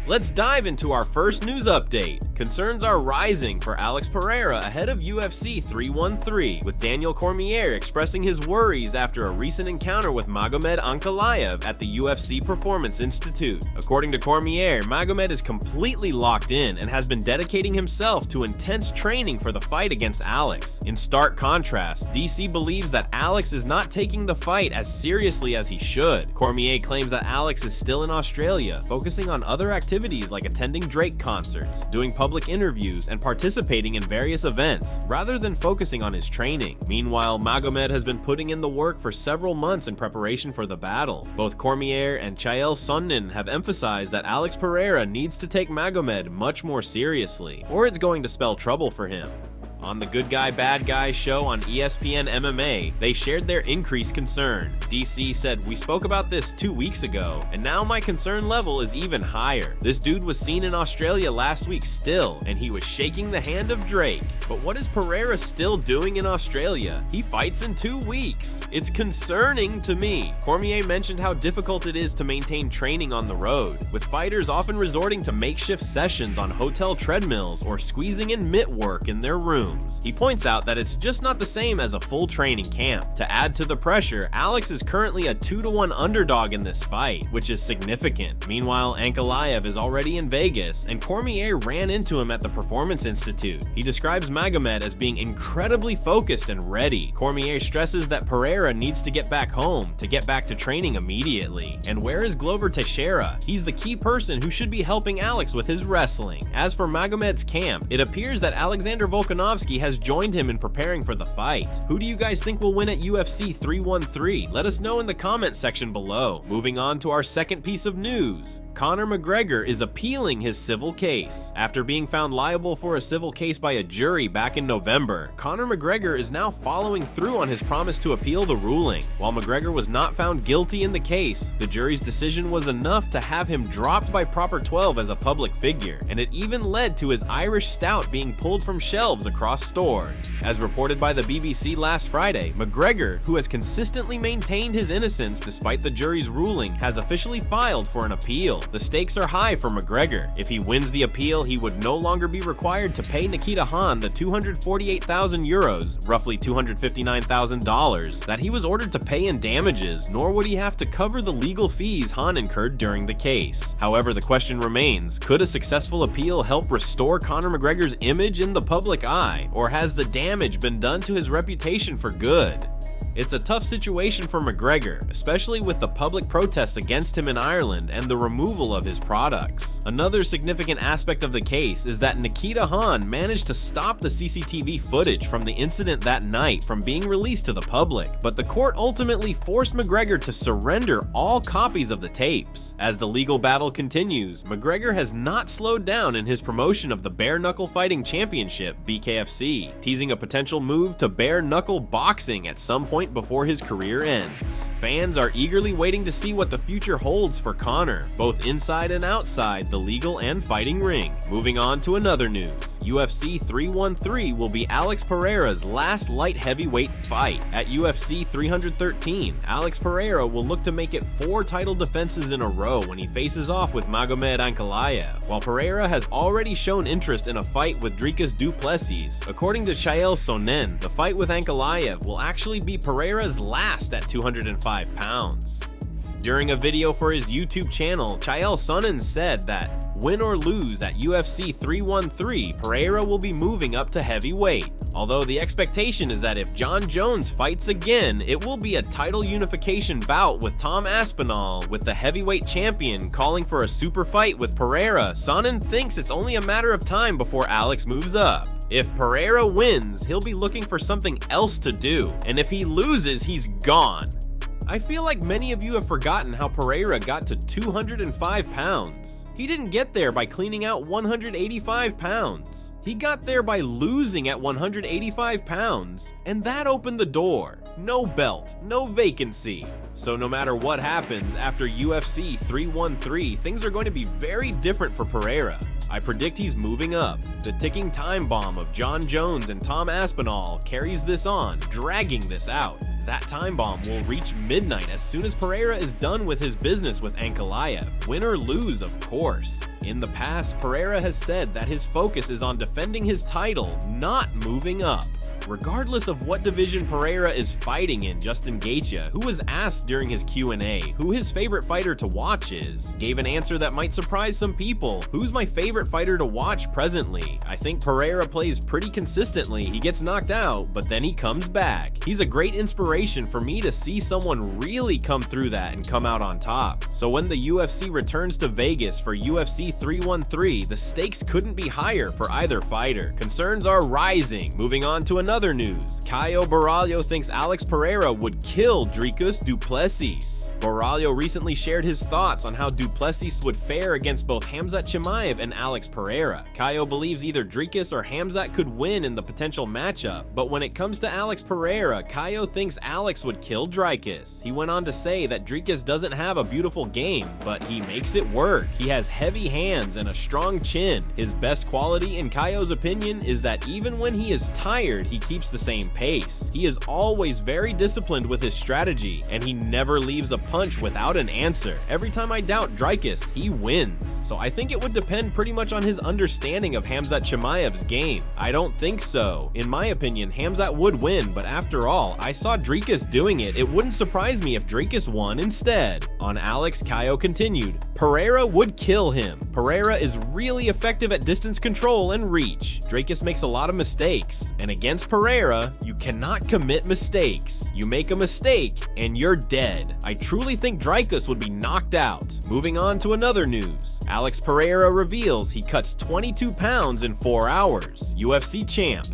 Let's dive into our first news update. Concerns are rising for Alex Pereira ahead of UFC 313, with Daniel Cormier expressing his worries after a recent encounter with Magomed Ankalaev at the UFC Performance Institute. According to Cormier, Magomed is completely locked in and has been dedicating himself to intense training for the fight against Alex. In stark contrast, DC believes that Alex is not taking the fight as seriously as he should. Cormier claims that Alex is still in Australia, focusing on other activities like attending Drake concerts, doing public interviews, and participating in various events, rather than focusing on his training. Meanwhile, Magomed has been putting in the work for several months in preparation for the battle. Both Cormier and Chael Sonnen have emphasized that Alex Pereira needs to take Magomed much more seriously, or it's going to spell trouble for him. On the Good Guy Bad Guy show on ESPN MMA, they shared their increased concern. DC said, "We spoke about this 2 weeks ago, and now my concern level is even higher. This dude was seen in Australia last week still, and he was shaking the hand of Drake. But what is Pereira still doing in Australia? He fights in 2 weeks. It's concerning to me." Cormier mentioned how difficult it is to maintain training on the road, with fighters often resorting to makeshift sessions on hotel treadmills or squeezing in mitt work in their room. He points out that it's just not the same as a full training camp. To add to the pressure, Alex is currently a 2-1 underdog in this fight, which is significant. Meanwhile, Ankalaev is already in Vegas, and Cormier ran into him at the Performance Institute. He describes Magomed as being incredibly focused and ready. Cormier stresses that Pereira needs to get back home, to get back to training immediately. And where is Glover Teixeira? He's the key person who should be helping Alex with his wrestling. As for Magomed's camp, it appears that Alexander Volkanovski has joined him in preparing for the fight. Who do you guys think will win at UFC 313? Let us know in the comment section below. Moving on to our second piece of news. Conor McGregor is appealing his civil case. After being found liable for a civil case by a jury back in November, Conor McGregor is now following through on his promise to appeal the ruling. While McGregor was not found guilty in the case, the jury's decision was enough to have him dropped by Proper 12 as a public figure, and it even led to his Irish Stout being pulled from shelves across stores. As reported by the BBC last Friday, McGregor, who has consistently maintained his innocence despite the jury's ruling, has officially filed for an appeal. The stakes are high for McGregor. If he wins the appeal, he would no longer be required to pay Nikita Khan the 248,000 euros, roughly $259,000, that he was ordered to pay in damages, nor would he have to cover the legal fees Khan incurred during the case. However, the question remains, could a successful appeal help restore Conor McGregor's image in the public eye, or has the damage been done to his reputation for good? It's a tough situation for McGregor, especially with the public protests against him in Ireland and the removal of his products. Another significant aspect of the case is that Nikita Khan managed to stop the CCTV footage from the incident that night from being released to the public, but the court ultimately forced McGregor to surrender all copies of the tapes. As the legal battle continues, McGregor has not slowed down in his promotion of the Bare Knuckle Fighting Championship, BKFC, teasing a potential move to bare knuckle boxing at some point before his career ends. Fans are eagerly waiting to see what the future holds for Conor, both inside and outside the legal and fighting ring. Moving on to another news. UFC 313 will be Alex Pereira's last light heavyweight fight. At UFC 313, Alex Pereira will look to make it 4 title defenses in a row when he faces off with Magomed Ankalaev. While Pereira has already shown interest in a fight with Dricus du Plessis, according to Chael Sonnen, the fight with Ankalaev will actually be Pereira's last at 205 pounds. During a video for his YouTube channel, Chael Sonnen said that, win or lose at UFC 313, Pereira will be moving up to heavyweight. Although the expectation is that if John Jones fights again, it will be a title unification bout with Tom Aspinall, with the heavyweight champion calling for a super fight with Pereira. Sonnen thinks it's only a matter of time before Alex moves up. If Pereira wins, he'll be looking for something else to do, and if he loses, he's gone. I feel like many of you have forgotten how Pereira got to 205 pounds. He didn't get there by cleaning out 185 pounds. He got there by losing at 185 pounds, and that opened the door. No belt, no vacancy. So no matter what happens after UFC 313, things are going to be very different for Pereira. I predict he's moving up. The ticking time bomb of John Jones and Tom Aspinall carries this on, dragging this out. That time bomb will reach midnight as soon as Pereira is done with his business with Ankalaev. Win or lose, of course. In the past, Pereira has said that his focus is on defending his title, not moving up. Regardless of what division Pereira is fighting in, Justin Gaethje, who was asked during his Q&A who his favorite fighter to watch is, gave an answer that might surprise some people. Who's my favorite fighter to watch presently? I think Pereira plays pretty consistently. He gets knocked out, but then he comes back. He's a great inspiration for me to see someone really come through that and come out on top. So when the UFC returns to Vegas for UFC 313, the stakes couldn't be higher for either fighter. Concerns are rising. Moving on to another news, Caio Borralho thinks Alex Pereira would kill Dricus du Plessis. Borralho recently shared his thoughts on how du Plessis would fare against both Khamzat Chimaev and Alex Pereira. Caio believes either Dricus or Khamzat could win in the potential matchup, but when it comes to Alex Pereira, Caio thinks Alex would kill Dricus. He went on to say that Dricus doesn't have a beautiful game, but he makes it work. He has heavy hands and a strong chin. His best quality, in Caio's opinion, is that even when he is tired, he keeps the same pace. He is always very disciplined with his strategy, and he never leaves a punch without an answer. Every time I doubt Dricus, he wins. So I think it would depend pretty much on his understanding of Khamzat Chimaev's game. I don't think so. In my opinion, Khamzat would win, but after all, I saw Dricus doing it. It wouldn't surprise me if Dricus won instead. On Alex, Caio continued, Pereira would kill him. Pereira is really effective at distance control and reach. Dricus makes a lot of mistakes, and against Pereira, you cannot commit mistakes. You make a mistake, and you're dead. I truly think Dricus would be knocked out. Moving on to another news. Alex Pereira reveals he cuts 22 pounds in 4 hours. UFC champ.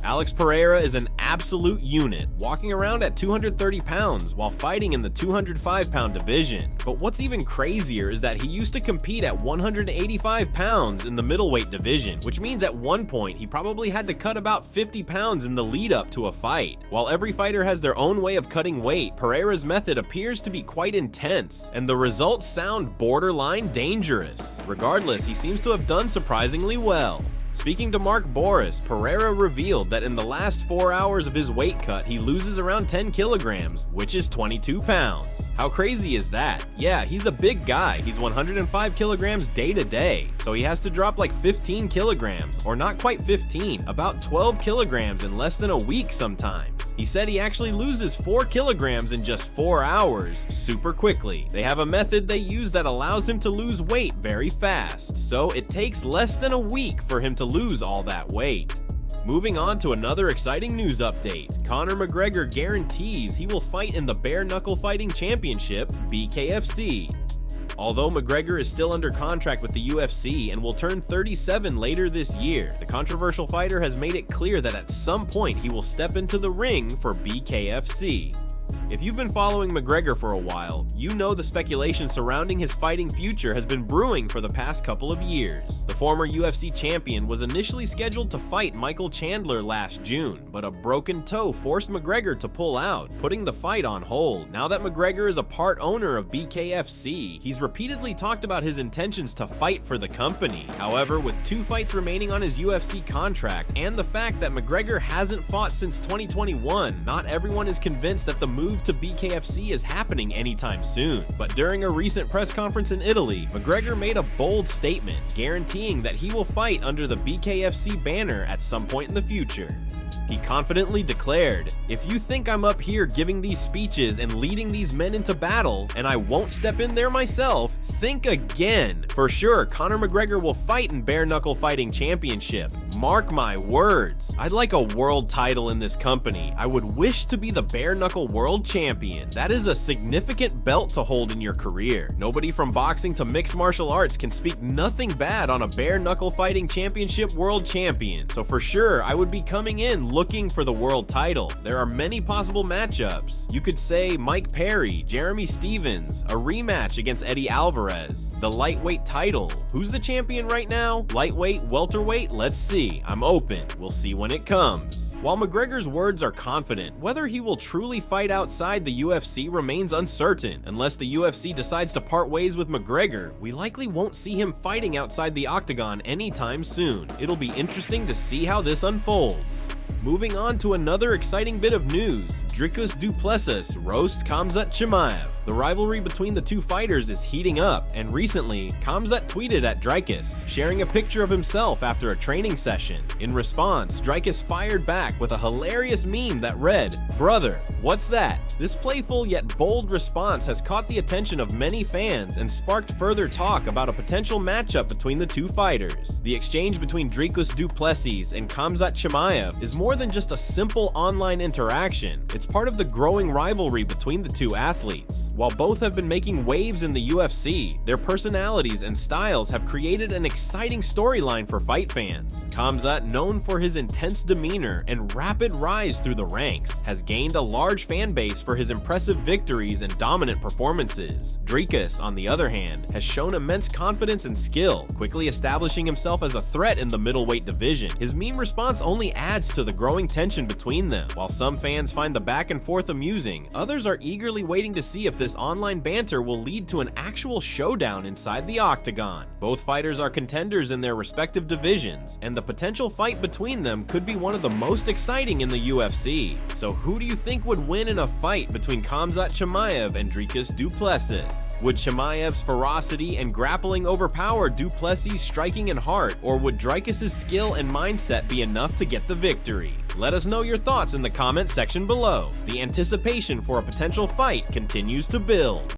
Alex Pereira is an absolute unit, walking around at 230 pounds while fighting in the 205-pound division. But what's even crazier is that he used to compete at 185 pounds in the middleweight division, which means at one point he probably had to cut about 50 pounds in the lead up to a fight. While every fighter has their own way of cutting weight, Pereira's method appears to be quite intense, and the results sound borderline dangerous. Regardless, he seems to have done surprisingly well. Speaking to Mark Boris, Pereira revealed that in the last 4 hours of his weight cut, he loses around 10 kilograms, which is 22 pounds. How crazy is that? Yeah, he's a big guy. He's 105 kilograms day to day, so he has to drop like 15 kilograms, or not quite 15, about 12 kilograms in less than a week sometimes. He said he actually loses 4 kilograms in just 4 hours, super quickly. They have a method they use that allows him to lose weight very fast, so it takes less than a week for him to lose all that weight. Moving on to another exciting news update. Conor McGregor guarantees he will fight in the Bare Knuckle Fighting Championship, BKFC. Although McGregor is still under contract with the UFC and will turn 37 later this year, the controversial fighter has made it clear that at some point he will step into the ring for BKFC. If you've been following McGregor for a while, you know the speculation surrounding his fighting future has been brewing for the past couple of years. The former UFC champion was initially scheduled to fight Michael Chandler last June, but a broken toe forced McGregor to pull out, putting the fight on hold. Now that McGregor is a part owner of BKFC, he's repeatedly talked about his intentions to fight for the company. However, with 2 fights remaining on his UFC contract and the fact that McGregor hasn't fought since 2021, not everyone is convinced that the move to BKFC is happening anytime soon. But during a recent press conference in Italy, McGregor made a bold statement, guaranteeing that he will fight under the BKFC banner at some point in the future. He confidently declared, "If you think I'm up here giving these speeches and leading these men into battle, and I won't step in there myself, think again. For sure, Conor McGregor will fight in Bare Knuckle Fighting Championship. Mark my words. I'd like a world title in this company. I would wish to be the Bare Knuckle World Champion. That is a significant belt to hold in your career. Nobody from boxing to mixed martial arts can speak nothing bad on a Bare Knuckle Fighting Championship World Champion. So for sure, I would be coming in looking for the world title. There are many possible matchups. You could say Mike Perry, Jeremy Stevens, a rematch against Eddie Alvarez, the lightweight title. Who's the champion right now? Lightweight, welterweight? Let's see. I'm open. We'll see when it comes." While McGregor's words are confident, whether he will truly fight outside the UFC remains uncertain. Unless the UFC decides to part ways with McGregor, we likely won't see him fighting outside the octagon anytime soon. It'll be interesting to see how this unfolds. Moving on to another exciting bit of news, Dricus du Plessis roasts Khamzat Chimaev. The rivalry between the two fighters is heating up, and recently, Khamzat tweeted at Dricus, sharing a picture of himself after a training session. In response, Dricus fired back with a hilarious meme that read, "Brother, what's that?" This playful yet bold response has caught the attention of many fans and sparked further talk about a potential matchup between the two fighters. The exchange between Dricus du Plessis and Khamzat Chimaev is more than just a simple online interaction. It's part of the growing rivalry between the two athletes. While both have been making waves in the UFC, their personalities and styles have created an exciting storyline for fight fans. Khamzat, known for his intense demeanor and rapid rise through the ranks, has gained a large fan base for his impressive victories and dominant performances. Dricus, on the other hand, has shown immense confidence and skill, quickly establishing himself as a threat in the middleweight division. His meme response only adds to the growing tension between them. While some fans find the back and forth amusing, others are eagerly waiting to see if this online banter will lead to an actual showdown inside the octagon. Both fighters are contenders in their respective divisions, and the potential fight between them could be one of the most exciting in the UFC. So who do you think would win in a fight between Khamzat Chimaev and Dricus du Plessis? Would Chimaev's ferocity and grappling overpower du Plessis' striking and heart, or would Dricus' skill and mindset be enough to get the victory? Let us know your thoughts in the comment section below. The anticipation for a potential fight continues to build.